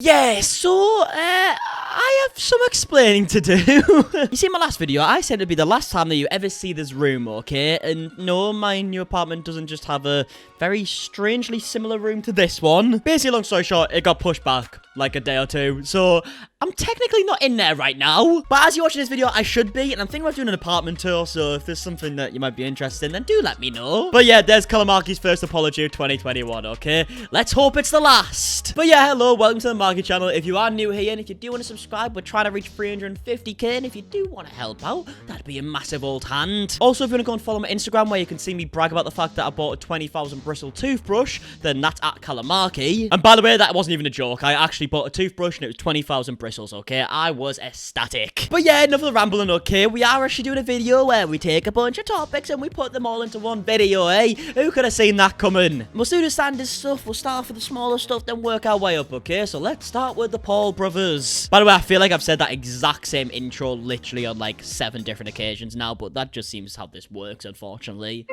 Yeah, so, I have some explaining to do. You see, in my last video, I said it'd be the last time that you ever see this room, okay? And no, my new apartment doesn't just have a very strangely similar room to this one. Basically, long story short, it got pushed back like a day or two, so I'm technically not in there right now. But as you're watching this video, I should be, and I'm thinking about doing an apartment tour, so if there's something that you might be interested in, then do let me know. But yeah, there's MARKIE's first apology of 2021, okay? Let's hope it's the last. But yeah, hello, welcome to the MARKIE channel. If you are new here, and if you do want to subscribe, we're trying to reach 350k, and if you do want to help out, that'd be a massive old hand. Also, if you want to go and follow my Instagram, where you can see me brag about the fact that I bought a 20,000 bristle toothbrush, then that's at MARKIE. And by the way, that wasn't even a joke. I actually bought a toothbrush, and it was 20,000 bristles, okay? I was ecstatic. But yeah, enough of the rambling, okay? We are actually doing a video where we take a bunch of topics and we put them all into one video, eh? Who could have seen that coming? We'll do the standard stuff. We'll start off with the smaller stuff, then work our way up, okay? So let's start with the Paul brothers. By the way, I feel like I've said that exact same intro literally on like 7 different occasions now, but that just seems how this works, unfortunately.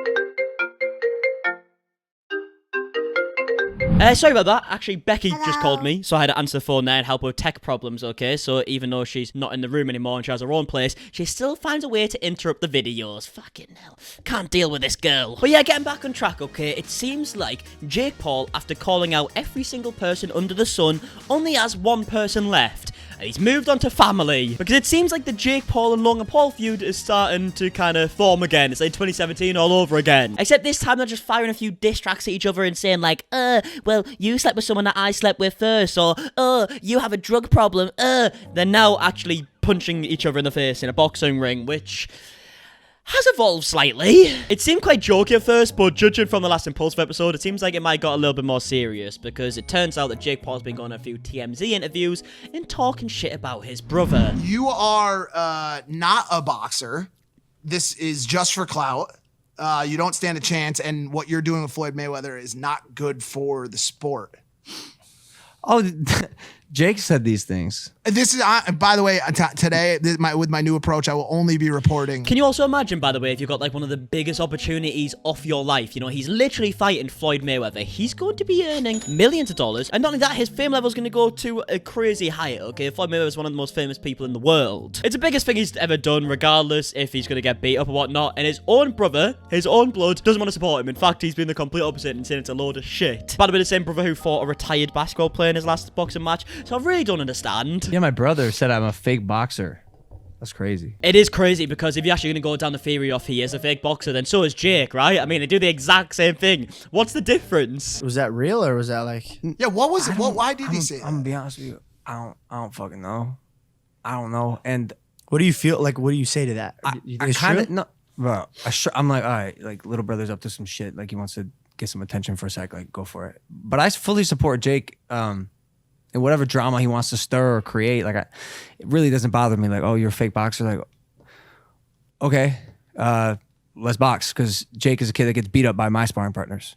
Sorry about that. Actually, Becky just called me, so I had to answer the phone there and help her with tech problems, okay? So even though she's not in the room anymore and she has her own place, she still finds a way to interrupt the videos. Fucking hell. Can't deal with this girl. But yeah, getting back on track, okay? It seems like Jake Paul, after calling out every single person under the sun, only has one person left. And he's moved on to family. Because it seems like the Jake Paul and Logan Paul feud is starting to kind of form again. It's like 2017 all over again. Except this time they're just firing a few diss tracks at each other and saying like, well, you slept with someone that I slept with first. Or, you have a drug problem. They're now actually punching each other in the face in a boxing ring, which has evolved slightly. It seemed quite jokey at first, but judging from the last Impulsive episode, it seems like it might got a little bit more serious, because it turns out that Jake Paul's been going on a few TMZ interviews and talking shit about his brother. You are not a boxer. This is just for clout. You don't stand a chance, and what you're doing with Floyd Mayweather is not good for the sport. Oh, Jake said these things. This is, by the way, today, with my new approach, I will only be reporting. Can you also imagine, by the way, if you got like one of the biggest opportunities of your life? You know, he's literally fighting Floyd Mayweather. He's going to be earning millions of dollars. And not only that, his fame level is going to go to a crazy height, okay? Floyd Mayweather is one of the most famous people in the world. It's the biggest thing he's ever done, regardless if he's going to get beat up or whatnot. And his own brother, his own blood, doesn't want to support him. In fact, he's been the complete opposite and saying it's a load of shit. By the way, the same brother who fought a retired basketball player in his last boxing match. So I really don't understand. Yeah, my brother said I'm a fake boxer. That's crazy. It is crazy, because if you're actually going to go down the theory of he is a fake boxer, then so is Jake, right? I mean, they do the exact same thing. What's the difference? Was that real, or was that like... Yeah, what was it? Why did he say that? I'm gonna be honest with you. I don't fucking know. I don't know. And what do you feel like? What do you say to that? I kind of no, bro. I'm like, all right, like little brother's up to some shit. Like he wants to get some attention for a sec. Like go for it. But I fully support Jake. And whatever drama he wants to stir or create, like it really doesn't bother me. Like, oh, you're a fake boxer. Like, okay, let's box, because Jake is a kid that gets beat up by my sparring partners.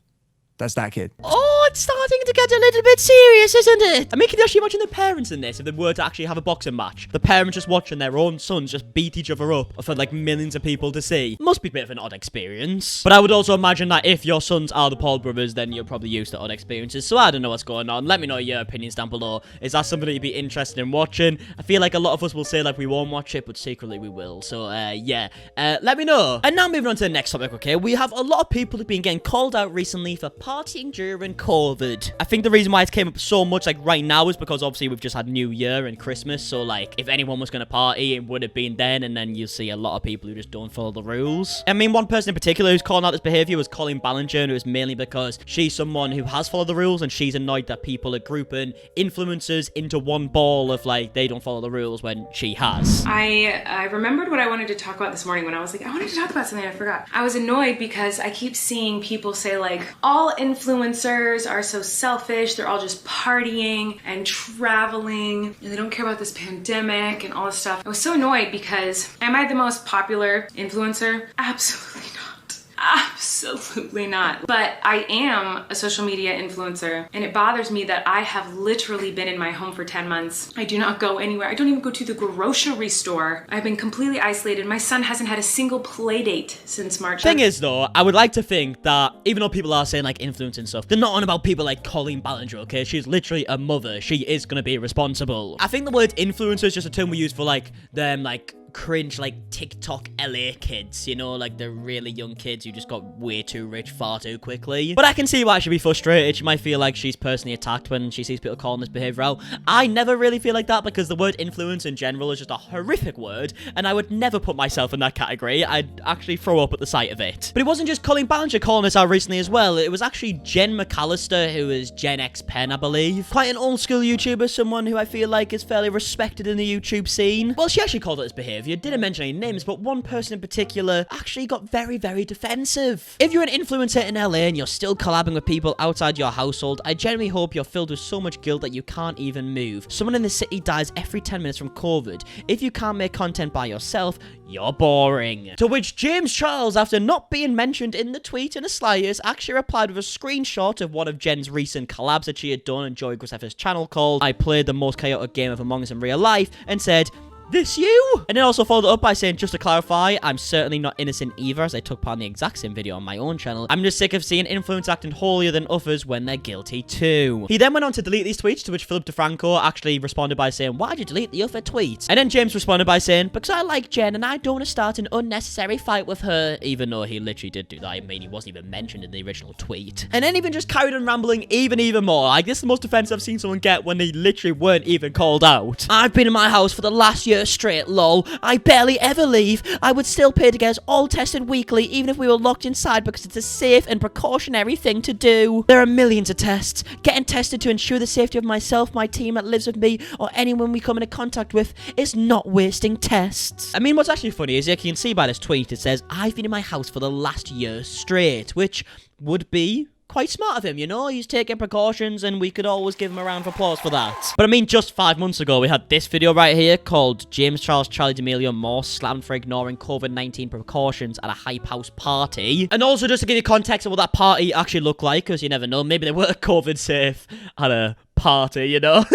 That's that kid. Oh, it's starting to get a little bit serious, isn't it? I mean, can you actually imagine the parents in this if they were to actually have a boxing match? The parents just watching their own sons just beat each other up for like millions of people to see. Must be a bit of an odd experience. But I would also imagine that if your sons are the Paul brothers, then you're probably used to odd experiences. So I don't know what's going on. Let me know your opinions down below. Is that something that you'd be interested in watching? I feel like a lot of us will say like we won't watch it, but secretly we will. So yeah, let me know. And now moving on to the next topic, okay? We have a lot of people who've been getting called out recently for partying during COVID. I think the reason why it came up so much like right now is because obviously we've just had New Year and Christmas, so like if anyone was going to party, it would have been then, and then you see a lot of people who just don't follow the rules. I mean, one person in particular who's calling out this behavior was Colleen Ballinger, and it was mainly because she's someone who has followed the rules, and she's annoyed that people are grouping influencers into one ball of like they don't follow the rules when she has. I remembered what I wanted to talk about this morning when I was like, I wanted to talk about something I forgot. I was annoyed because I keep seeing people say like, all influencers are so selfish, they're all just partying and traveling, and they don't care about this pandemic and all this stuff. I was so annoyed because, am I the most popular influencer? Absolutely not. Absolutely not. But I am a social media influencer, and it bothers me that I have literally been in my home for 10 months. I do not go anywhere. I don't even go to the grocery store. I've been completely isolated. My son hasn't had a single play date since March. Thing is, though, I would like to think that even though people are saying like influence and stuff, they're not on about people like Colleen Ballinger, okay? She's literally a mother. She is gonna be responsible. I think the word influencer is just a term we use for like them like cringe like TikTok LA kids, you know, like the really young kids who just got way too rich far too quickly. But I can see why she'd be frustrated. She might feel like she's personally attacked when she sees people calling this behavior out. I never really feel like that because the word influence in general is just a horrific word, and I would never put myself in that category. I'd actually throw up at the sight of it. But it wasn't just Colleen Ballinger calling this out recently as well. It was actually Jen McAllister, who is Gen X Pen, I believe. Quite an old school YouTuber, someone who I feel like is fairly respected in the YouTube scene. Well, she actually called it this behavior. Didn't mention any names, but one person in particular actually got very, very defensive. If you're an influencer in LA and you're still collabing with people outside your household, I genuinely hope you're filled with so much guilt that you can't even move. Someone in the city dies every 10 minutes from COVID. If you can't make content by yourself, you're boring. To which James Charles, after not being mentioned in the tweet in the slightest, actually replied with a screenshot of one of Jen's recent collabs that she had done on Joey Graceffa's channel called I Played the Most Chaotic Game of Among Us in Real Life, and said, "This you?" And then also followed it up by saying, just to clarify, I'm certainly not innocent either, as I took part in the exact same video on my own channel. I'm just sick of seeing influence acting holier than others when they're guilty too. He then went on to delete these tweets, to which Philip DeFranco actually responded by saying, "Why'd you delete the other tweets?" And then James responded by saying, "Because I like Jen and I don't want to start an unnecessary fight with her," even though he literally did do that. I mean, he wasn't even mentioned in the original tweet. And then even just carried on rambling even more. Like, this is the most offensive I've seen someone get when they literally weren't even called out. "I've been in my house for the last year straight, lol. I barely ever leave. I would still pay to get us all tested weekly, even if we were locked inside, because it's a safe and precautionary thing to do. There are millions of tests. Getting tested to ensure the safety of myself, my team that lives with me, or anyone we come into contact with is not wasting tests." I mean, what's actually funny is you can see by this tweet, it says, "I've been in my house for the last year straight," which would be quite smart of him, you know? He's taking precautions, and we could always give him a round of applause for that. But I mean, just 5 months ago, we had this video right here called James Charles Charlie D'Amelio Moore slammed for ignoring COVID-19 precautions at a hype house party. And also, just to give you context of what that party actually looked like, because you never know, maybe they were COVID safe at a party, you know?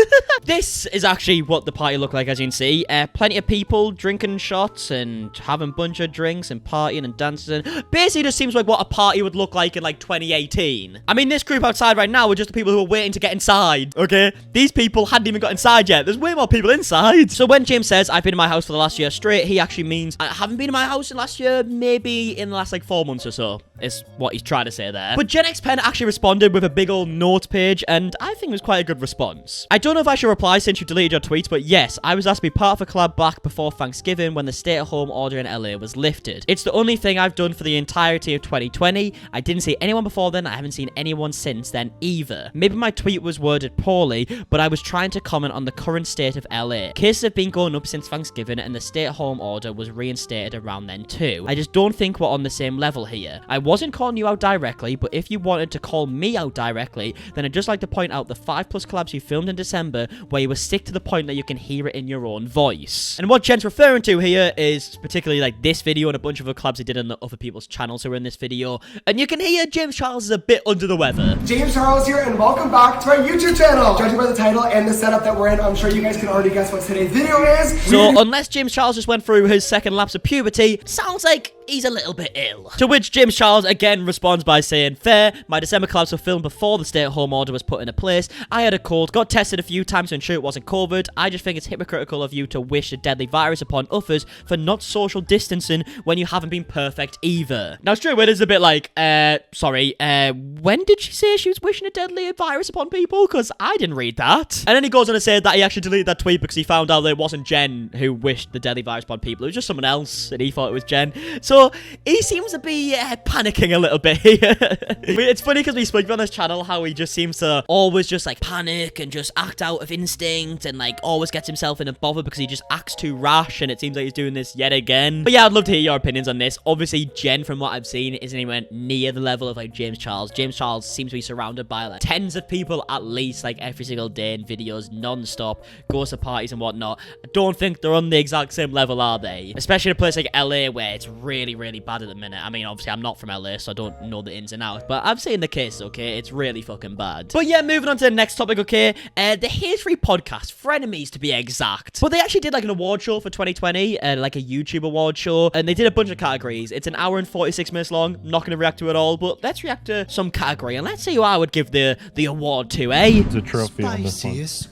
This is actually what the party looked like, as you can see. Plenty of people drinking shots and having a bunch of drinks and partying and dancing. Basically, just seems like what a party would look like in, like, 2018. I mean, this group outside right now were just the people who were waiting to get inside, okay? These people hadn't even got inside yet. There's way more people inside. So when James says, "I've been in my house for the last year straight," he actually means, "I haven't been in my house in the last year, maybe in the last, like, 4 months or so," is what he's trying to say there. But Gen X Pen actually responded with a big old note page, and I think it was quite a good response. "I don't know if I should reply since you deleted your tweets, but yes, I was asked to be part of a collab back before Thanksgiving when the stay-at-home order in LA was lifted. It's the only thing I've done for the entirety of 2020. I didn't see anyone before then. I haven't seen anyone since then either. Maybe my tweet was worded poorly, but I was trying to comment on the current state of LA. Cases have been going up since Thanksgiving, and the stay-at-home order was reinstated around then too. I just don't think we're on the same level here. I wasn't calling you out directly, but if you wanted to call me out directly, then I'd just like to point out the 5+ collabs you filmed in December where you were sick to the point that you can hear it in your own voice." And what Jen's referring to here is particularly like this video and a bunch of other collabs he did on the other people's channels who are in this video. And you can hear James Charles is a bit under the weather. James Charles here, and welcome back to my YouTube channel. Judging by the title and the setup that we're in, I'm sure you guys can already guess what today's video is. So unless James Charles just went through his second lapse of puberty, sounds like he's a little bit ill. To which James Charles again responds by saying, "Fair, my December collabs were filmed before the stay-at-home order was put into place. I had a cold, got tested a few times to ensure it wasn't COVID. I just think it's hypocritical of you to wish a deadly virus upon others for not social distancing when you haven't been perfect either." Now, straight away, it's a bit like, when did she say she was wishing a deadly virus upon people? Because I didn't read that. And then he goes on to say that he actually deleted that tweet because he found out that it wasn't Jen who wished the deadly virus upon people. It was just someone else, and he thought it was Jen. So he seems to be panicking a little bit here. It's funny because we spoke on this channel how he just seems to always just like panic and just act out of instinct and like always gets himself in a bother because he just acts too rash, and it seems like he's doing this yet again. But yeah, I'd love to hear your opinions on this. Obviously, Jen, from what I've seen, isn't anywhere near the level of like James Charles. James Charles seems to be surrounded by like tens of people at least, like every single day in videos non-stop, goes to parties and whatnot. I don't think they're on the exact same level, are they? Especially in a place like LA where it's really, really bad at the minute. I mean, obviously, I'm not from my list, so I don't know the ins and outs. But I've seen the cases, okay? It's really fucking bad. But yeah, moving on to the next topic, okay? The History podcast, Frenemies to be exact. But they actually did like an award show for 2020, like a YouTube award show, and they did a bunch of categories. It's an hour and 46 minutes long. I'm not going to react to it all, but let's react to some category, and let's see who I would give the award to, eh? It's a trophy on this one. Spiciest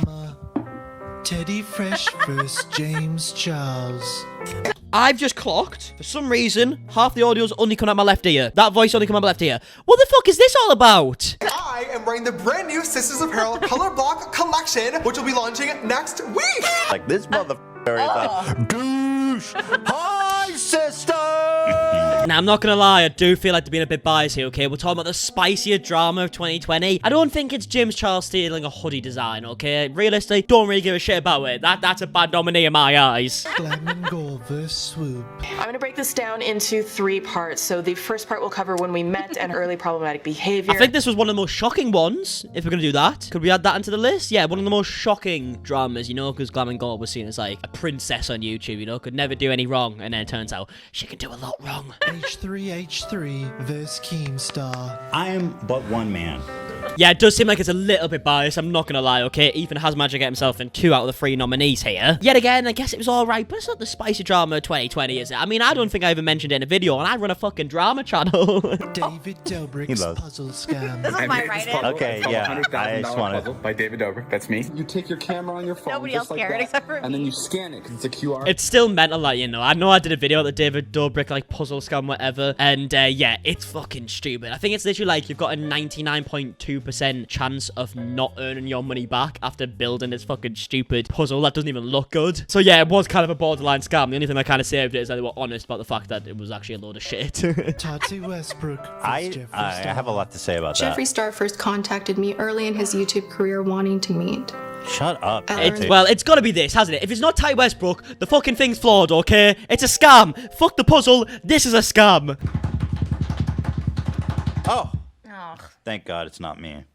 drama. Teddy Fresh vs. James Charles. I've just clocked, for some reason, half the audio's only coming out my left ear. That voice only coming out my left ear. What the fuck is this all about? I am wearing the brand new Sisters Apparel Color Block collection, which will be launching next week. Like this motherfucker is a douche. Hi, sister. Now, I'm not gonna lie, I do feel like they're being a bit biased here, okay? We're talking about the spicier drama of 2020. I don't think it's James Charles stealing a hoodie design, okay? Realistically, don't really give a shit about it. That's a bad nominee in my eyes. Glam and Gore vs. Swoop. I'm gonna break this down into 3 parts. So the first part will cover when we met and early problematic behavior. I think this was one of the most shocking ones, if we're gonna do that. Could we add that into the list? Yeah, one of the most shocking dramas, you know, because Glam and Gore was seen as like a princess on YouTube, you know, could never do any wrong, and then it turns out she can do a lot wrong. H3H3 vs. Keemstar. I am but one man. Yeah, it does seem like it's a little bit biased, I'm not gonna lie, okay? Ethan has managed to get himself in 2 out of the 3 nominees here. Yet again, I guess it was alright, but it's not the spicy drama of 2020, is it? I mean, I don't think I even mentioned it in a video, and I run a fucking drama channel. David Dobrik's puzzle scam. This is my write-in. Okay, yeah, I just want puzzle by David Dobrik. That's me. You take your camera on your phone. Nobody else cared except for me. And then you scan it because it's a QR. It's still mental, like, you know. I know I did a video of the David Dobrik, like, puzzle scam, whatever, and, yeah, it's fucking stupid. I think it's literally, like, you've got a 99.2% chance of not earning your money back after building this fucking stupid puzzle that doesn't even look good. So, yeah, it was kind of a borderline scam. The only thing that kind of saved it is that they were honest about the fact that it was actually a load of shit. Tati Westbrook. I have a lot to say about that. Jeffree Star first contacted me early in his YouTube career wanting to meet. Shut up. Well, it's gotta be this, hasn't it? If it's not Ty Westbrook, the fucking thing's flawed, okay? It's a scam. Fuck the puzzle. This is a scam. Oh. Thank God it's not me.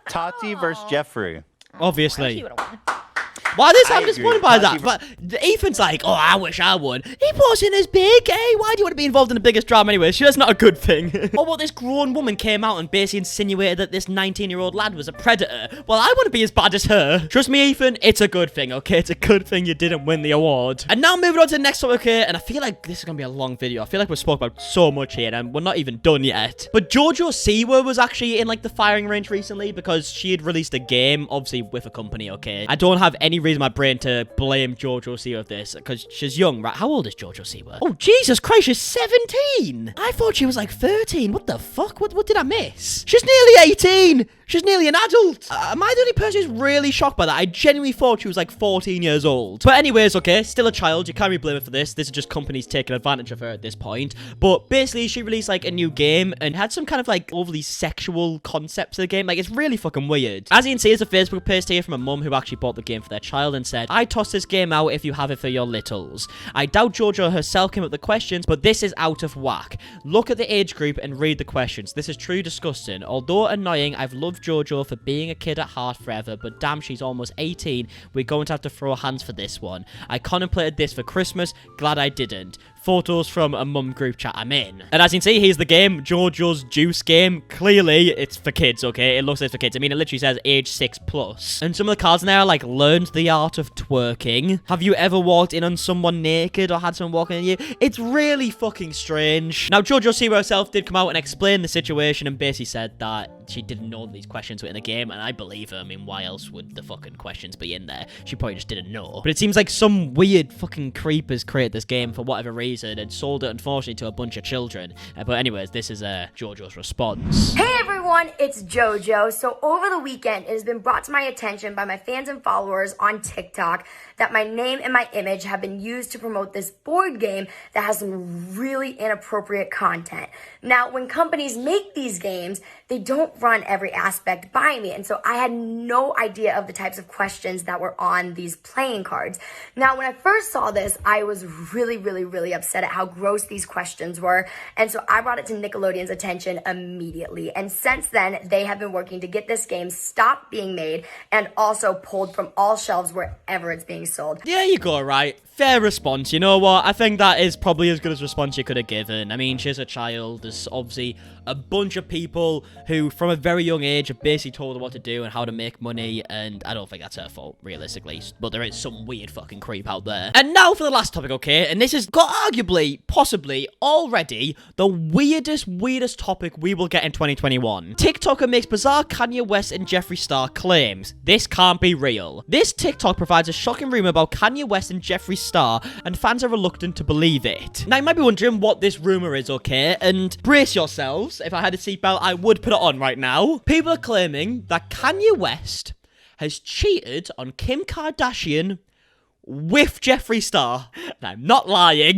Tati versus Jeffree. Obviously. Why this? I'm disappointed by that. But Ethan's like, oh, I wish I won. He wasn't as big, eh? Why do you want to be involved in the biggest drama anyway? Sure, that's not a good thing. Or what, this grown woman came out and basically insinuated that this 19-year-old lad was a predator. Well, I want to be as bad as her. Trust me, Ethan, it's a good thing, okay? It's a good thing you didn't win the award. And now moving on to the next topic, okay? And I feel like this is going to be a long video. I feel like we've spoke about so much here and we're not even done yet. But JoJo Siwa was actually in, like, the firing range recently because she had released a game, obviously with a company, okay? I don't have any reason in my brain to blame JoJo Siwa of this because she's young, right? How old is JoJo Siwa? Oh, Jesus Christ, she's 17. I thought she was like 13. What the fuck? What did I miss? She's nearly 18. She's nearly an adult. Am I the only person who's really shocked by that? I genuinely thought she was like 14 years old. But anyways, okay, still a child. You can't really blame her for this. This is just companies taking advantage of her at this point. But basically, she released like a new game and had some kind of like overly sexual concepts of the game. Like, it's really fucking weird. As you can see, there's a Facebook post here from a mum who actually bought the game for their child and said, I tossed this game out if you have it for your littles. I doubt JoJo herself came up with the questions, but this is out of whack. Look at the age group and read the questions. This is truly disgusting. Although annoying, I've loved JoJo for being a kid at heart forever, but damn, she's almost 18. We're going to have to throw hands for this one. I contemplated this for Christmas. Glad I didn't. Photos from a mum group chat I'm in. And as you can see, here's the game. JoJo's Juice game. Clearly, it's for kids, okay? It looks like it's for kids. I mean, it literally says age 6+. And some of the cards in there are like, learned the art of twerking. Have you ever walked in on someone naked or had someone walking in you? It's really fucking strange. Now, JoJo Siwa herself did come out and explain the situation and basically said that she didn't know that these questions were in the game, and I believe her. I mean, why else would the fucking questions be in there? She probably just didn't know. But it seems like some weird fucking creepers created this game for whatever reason and sold it, unfortunately, to a bunch of children. But anyways, this is JoJo's response. Hey everyone, it's JoJo. So over the weekend, it has been brought to my attention by my fans and followers on TikTok that my name and my image have been used to promote this board game that has some really inappropriate content. Now, when companies make these games, they don't run every aspect by me. And so I had no idea of the types of questions that were on these playing cards. Now, when I first saw this, I was really upset at how gross these questions were. And so I brought it to Nickelodeon's attention immediately and sent since then, they have been working to get this game stopped being made and also pulled from all shelves wherever it's being sold. There you go, right? Fair response. You know what? I think that is probably as good as response you could have given. I mean, she's a child. There's obviously a bunch of people who, from a very young age, have basically told her what to do and how to make money, and I don't think that's her fault, realistically. But there is some weird fucking creep out there. And now for the last topic, okay? And this has got arguably, possibly, already the weirdest topic we will get in 2021. TikToker makes bizarre Kanye West and Jeffree Star claims. This can't be real. This TikTok provides a shocking rumor about Kanye West and Jeffree Star, and fans are reluctant to believe it. Now, you might be wondering what this rumor is, okay? And brace yourselves. If I had a seatbelt, I would put it on right now. People are claiming that Kanye West has cheated on Kim Kardashian with Jeffree Star. And I'm not lying.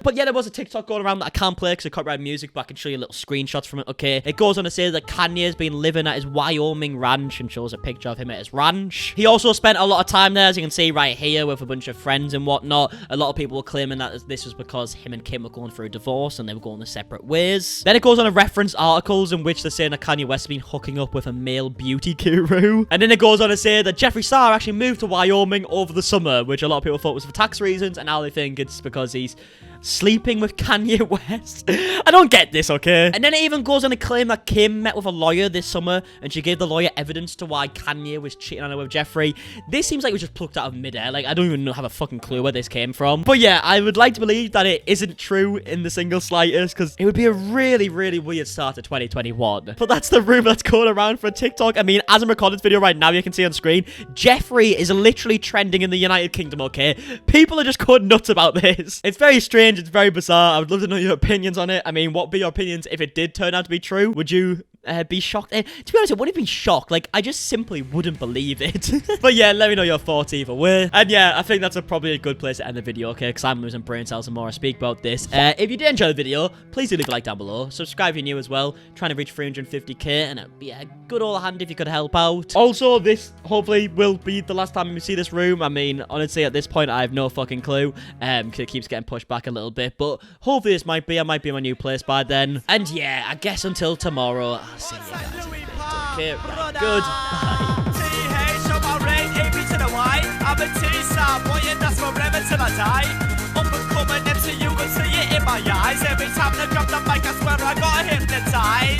But yeah, there was a TikTok going around that I can't play because of copyright music, but I can show you little screenshots from it, okay? It goes on to say that Kanye has been living at his Wyoming ranch and shows a picture of him at his ranch. He also spent a lot of time there, as you can see right here, with a bunch of friends and whatnot. A lot of people were claiming that this was because him and Kim were going through a divorce and they were going their separate ways. Then it goes on to reference articles in which they're saying that Kanye West has been hooking up with a male beauty guru. And then it goes on to say that Jeffree Star actually moved to Wyoming over the summer, which a lot of people thought was for tax reasons, and now they think it's because he's sleeping with Kanye West. I don't get this, okay? And then it even goes on to claim that Kim met with a lawyer this summer, and she gave the lawyer evidence to why Kanye was cheating on her with Jeffree. This seems like it was just plucked out of midair. Like, I don't even have a fucking clue where this came from. But yeah, I would like to believe that it isn't true in the single slightest, because it would be a really weird start to 2021. But that's the rumor that's going around for TikTok. I mean, as I'm recording this video right now, you can see on screen, Jeffree is literally trending in the United Kingdom, okay? People are just going nuts about this. It's very strange. It's very bizarre. I would love to know your opinions on it. I mean, what would be your opinions if it did turn out to be true? Would you be shocked? To be honest, I wouldn't be shocked. Like, I just simply wouldn't believe it. But yeah, let me know your thoughts either way. And yeah, I think that's probably a good place to end the video, okay? Because I'm losing brain cells the more I speak about this. If you did enjoy the video, please do leave a like down below. Subscribe if you're new as well. Trying to reach 350k, and it'd be a good old hand if you could help out. Also, this hopefully will be the last time we see this room. I mean, honestly, at this point, I have no fucking clue. Because it keeps getting pushed back a little bit. But hopefully this might be. I might be in my new place by then. And yeah, I guess until tomorrow, I'll see you guys in a bit. Okay, right, goodbye.